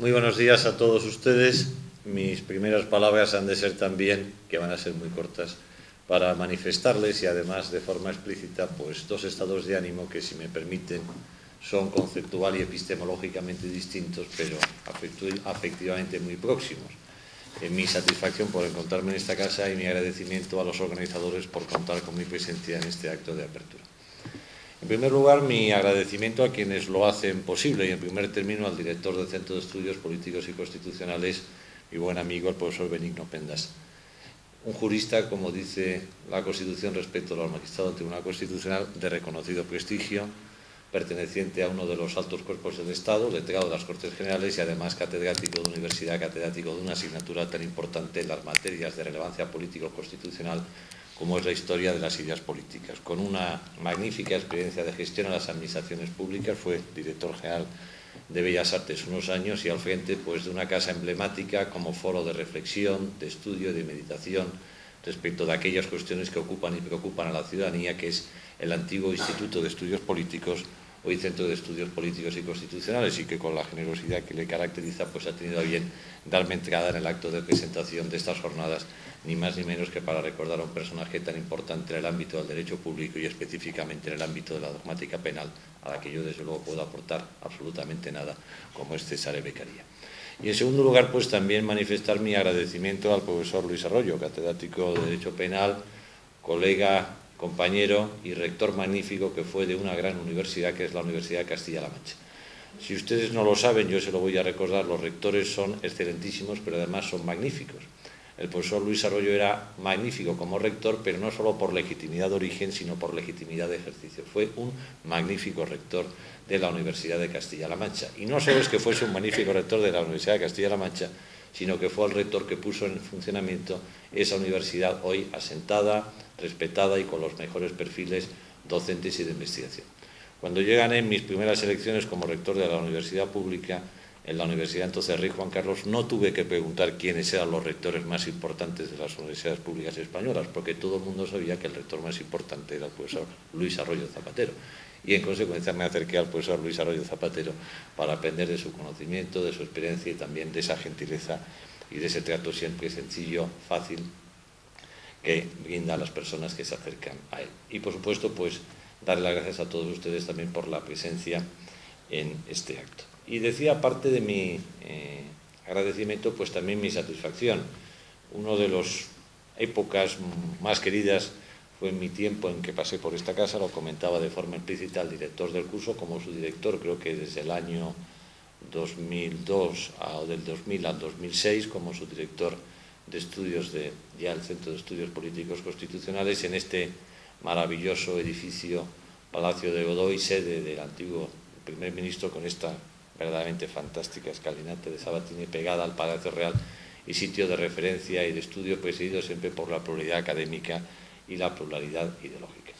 Muy buenos días a todos ustedes. Mis primeras palabras han de ser también, que van a ser muy cortas, para manifestarles y además de forma explícita, pues dos estados de ánimo que, si me permiten, son conceptual y epistemológicamente distintos, pero afectivamente muy próximos. Mi satisfacción por encontrarme en esta casa y mi agradecimiento a los organizadores por contar con mi presencia en este acto de apertura. En primer lugar, mi agradecimiento a quienes lo hacen posible y, en primer término, al director del Centro de Estudios Políticos y Constitucionales, mi buen amigo, el profesor Benigno Pendas. Un jurista, como dice la Constitución respecto a los magistrados del Tribunal Constitucional, de reconocido prestigio, perteneciente a uno de los altos cuerpos del Estado, letrado de las Cortes Generales y además catedrático de universidad, catedrático de una asignatura tan importante en las materias de relevancia político-constitucional como es la historia de las ideas políticas. Con una magnífica experiencia de gestión en las administraciones públicas, fue director general de Bellas Artes unos años y al frente pues, de una casa emblemática como foro de reflexión, de estudio y de meditación respecto de aquellas cuestiones que ocupan y preocupan a la ciudadanía, que es el antiguo Instituto de Estudios Políticos, hoy Centro de Estudios Políticos y Constitucionales, y que con la generosidad que le caracteriza pues ha tenido a bien darme entrada en el acto de presentación de estas jornadas, ni más ni menos que para recordar a un personaje tan importante en el ámbito del derecho público y específicamente en el ámbito de la dogmática penal, a la que yo desde luego puedo aportar absolutamente nada, como es Cesare Beccaria. Y en segundo lugar, pues también manifestar mi agradecimiento al profesor Luis Arroyo, catedrático de Derecho Penal, colega, compañero y rector magnífico que fue de una gran universidad, que es la Universidad de Castilla-La Mancha. Si ustedes no lo saben, yo se lo voy a recordar, los rectores son excelentísimos, pero además son magníficos. El profesor Luis Arroyo era magnífico como rector, pero no solo por legitimidad de origen, sino por legitimidad de ejercicio. Fue un magnífico rector de la Universidad de Castilla-La Mancha. Y no solo es que fuese un magnífico rector de la Universidad de Castilla-La Mancha, sino que fue el rector que puso en funcionamiento esa universidad hoy asentada, respetada y con los mejores perfiles docentes y de investigación. Cuando yo gané mis primeras elecciones como rector de la universidad pública, en la Universidad entonces Rey Juan Carlos, no tuve que preguntar quiénes eran los rectores más importantes de las universidades públicas españolas, porque todo el mundo sabía que el rector más importante era el profesor Luis Arroyo Zapatero. Y en consecuencia me acerqué al profesor Luis Arroyo Zapatero para aprender de su conocimiento, de su experiencia y también de esa gentileza y de ese trato siempre sencillo, fácil, que brinda a las personas que se acercan a él. Y por supuesto, pues darle las gracias a todos ustedes también por la presencia en este acto. Y decía, aparte de mi agradecimiento, pues también mi satisfacción. Una de las épocas más queridas fue en mi tiempo en que pasé por esta casa, lo comentaba de forma implícita al director del curso, como su director, creo que desde el año 2002 o del 2000 al 2006, como su director de estudios ya el Centro de Estudios Políticos Constitucionales, en este maravilloso edificio Palacio de Godoy, sede del antiguo primer ministro, con esta verdaderamente fantástica escalinata de Sabatini pegada al Palacio Real y sitio de referencia y de estudio presidido siempre por la pluralidad académica y la pluralidad ideológica.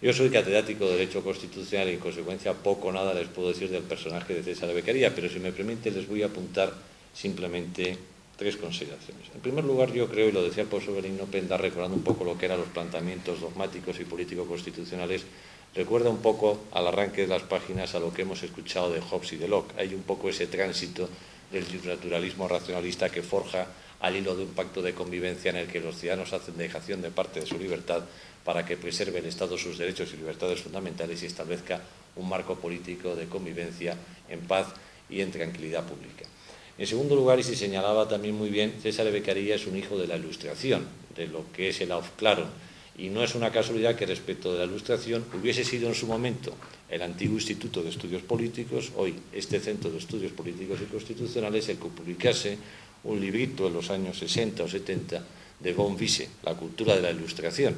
Yo soy catedrático de Derecho Constitucional y en consecuencia poco o nada les puedo decir del personaje de Cesare Beccaria, pero si me permite les voy a apuntar simplemente tres consideraciones. En primer lugar, yo creo, y lo decía el profesor Benigno Pendas, recordando un poco lo que eran los planteamientos dogmáticos y político-constitucionales, recuerda un poco al arranque de las páginas a lo que hemos escuchado de Hobbes y de Locke. Hay un poco ese tránsito del naturalismo racionalista que forja al hilo de un pacto de convivencia en el que los ciudadanos hacen dejación de parte de su libertad para que preserve el Estado sus derechos y libertades fundamentales y establezca un marco político de convivencia en paz y en tranquilidad pública. En segundo lugar, y se señalaba también muy bien, Cesare Beccaria es un hijo de la Ilustración, de lo que es el Aufklärung, y no es una casualidad que respecto de la Ilustración hubiese sido en su momento el antiguo Instituto de Estudios Políticos, hoy este Centro de Estudios Políticos y Constitucionales, el que publicase un librito en los años 60 o 70 de von Wisse, La cultura de la Ilustración.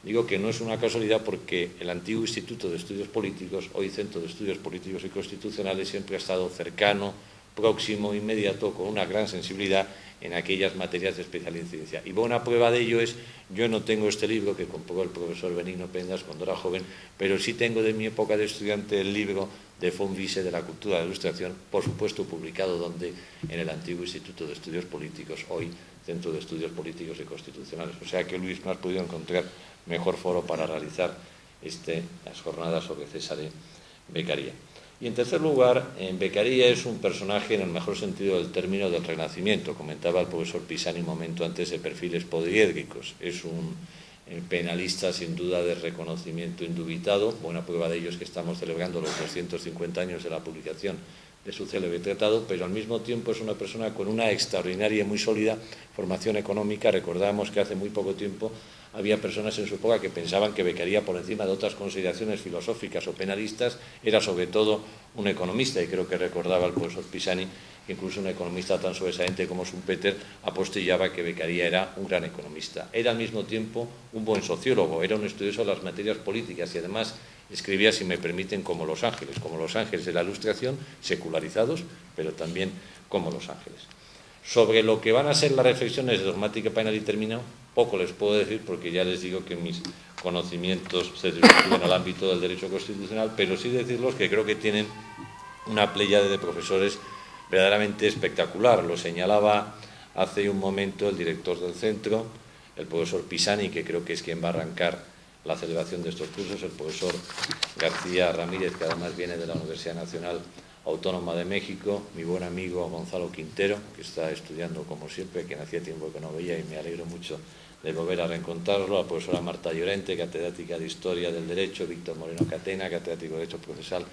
Digo que no es una casualidad porque el antiguo Instituto de Estudios Políticos, hoy Centro de Estudios Políticos y Constitucionales, siempre ha estado cercano, próximo, inmediato, con una gran sensibilidad en aquellas materias de especial incidencia. Y buena prueba de ello es, yo no tengo este libro que compró el profesor Benigno Pendas cuando era joven, pero sí tengo de mi época de estudiante el libro de von Wisse de la cultura de la Ilustración, por supuesto publicado donde en el antiguo Instituto de Estudios Políticos, hoy Centro de Estudios Políticos y Constitucionales. O sea que Luis no has podido encontrar mejor foro para realizar las jornadas sobre Cesare Beccaria. Y en tercer lugar, Beccaria es un personaje en el mejor sentido del término del Renacimiento. Comentaba el profesor Pisani un momento antes de perfiles poliédricos. Es un penalista sin duda de reconocimiento indubitado. Buena prueba de ello es que estamos celebrando los 250 años de la publicación de su célebre tratado, pero al mismo tiempo es una persona con una extraordinaria y muy sólida formación económica. Recordamos que hace muy poco tiempo había personas en su época que pensaban que Beccaria, por encima de otras consideraciones filosóficas o penalistas, era sobre todo un economista, y creo que recordaba el profesor Pisani que incluso un economista tan sobresaliente como Schumpeter apostillaba que Beccaria era un gran economista. Era al mismo tiempo un buen sociólogo, era un estudioso de las materias políticas y además escribía, si me permiten, como los ángeles de la Ilustración, secularizados, pero también como los ángeles. Sobre lo que van a ser las reflexiones de dogmática penal y terminado, poco les puedo decir porque ya les digo que mis conocimientos se circunscriben al ámbito del derecho constitucional, pero sí decirlos que creo que tienen una pléyade de profesores verdaderamente espectacular. Lo señalaba hace un momento el director del centro, el profesor Pisani, que creo que es quien va a arrancar la celebración de estos cursos, el profesor García Ramírez, que además viene de la Universidad Nacional Autónoma de México, mi buen amigo Gonzalo Quintero, que está estudiando como siempre, que hacía tiempo que no veía y me alegro mucho de volver a reencontrarlo, la profesora Marta Llorente, catedrática de Historia del Derecho, Víctor Moreno Catena, catedrático de Derecho Procesal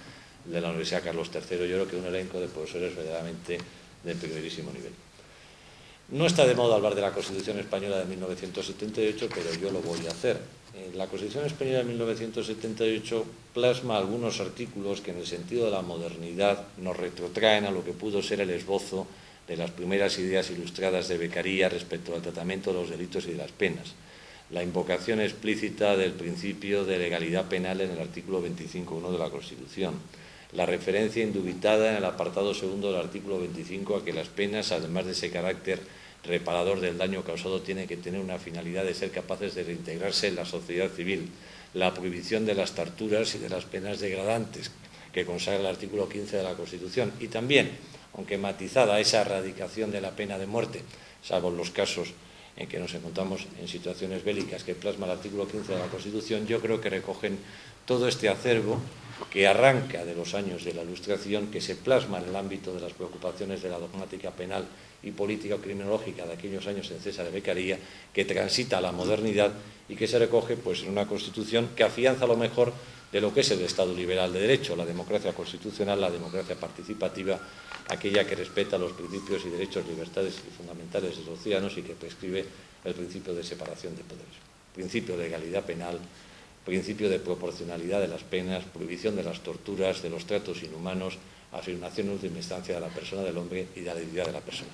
de la Universidad Carlos III. Yo creo que un elenco de profesores verdaderamente de primerísimo nivel. No está de moda hablar de la Constitución Española de 1978, pero yo lo voy a hacer. La Constitución Española de 1978 plasma algunos artículos que en el sentido de la modernidad nos retrotraen a lo que pudo ser el esbozo de las primeras ideas ilustradas de Beccaria respecto al tratamiento de los delitos y de las penas. La invocación explícita del principio de legalidad penal en el artículo 25.1 de la Constitución. La referencia indubitada en el apartado segundo del artículo 25 a que las penas, además de ese carácter reparador del daño causado, tienen que tener una finalidad de ser capaces de reintegrarse en la sociedad civil. La prohibición de las torturas y de las penas degradantes que consagra el artículo 15 de la Constitución. Y también, aunque matizada, esa erradicación de la pena de muerte, salvo los casos en que nos encontramos en situaciones bélicas que plasma el artículo 15 de la Constitución, yo creo que recogen todo este acervo que arranca de los años de la Ilustración, que se plasma en el ámbito de las preocupaciones de la dogmática penal y política o criminológica de aquellos años en César de Beccaria, que transita a la modernidad y que se recoge pues, en una Constitución que afianza lo mejor de lo que es el Estado liberal de derecho, la democracia constitucional, la democracia participativa, aquella que respeta los principios y derechos, libertades y fundamentales de los ciudadanos y que prescribe el principio de separación de poderes, principio de legalidad penal, principio de proporcionalidad de las penas, prohibición de las torturas, de los tratos inhumanos, afirmación en última instancia de la persona del hombre y de la dignidad de la persona.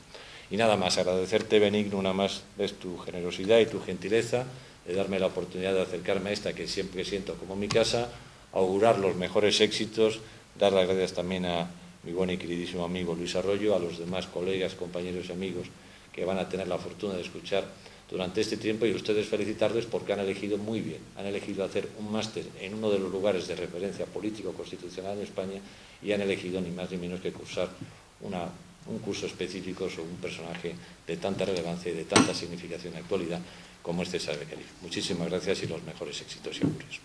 Y nada más, agradecerte, Benigno, una más vez tu generosidad y tu gentileza de darme la oportunidad de acercarme a esta que siempre siento como mi casa, augurar los mejores éxitos, dar las gracias también a mi buen y queridísimo amigo Luis Arroyo, a los demás colegas, compañeros y amigos que van a tener la fortuna de escuchar durante este tiempo, y ustedes felicitarles porque han elegido muy bien, han elegido hacer un máster en uno de los lugares de referencia político-constitucional en España y han elegido ni más ni menos que cursar un curso específico sobre un personaje de tanta relevancia y de tanta significación y actualidad como es César Beccaria. Muchísimas gracias y los mejores éxitos y augurios.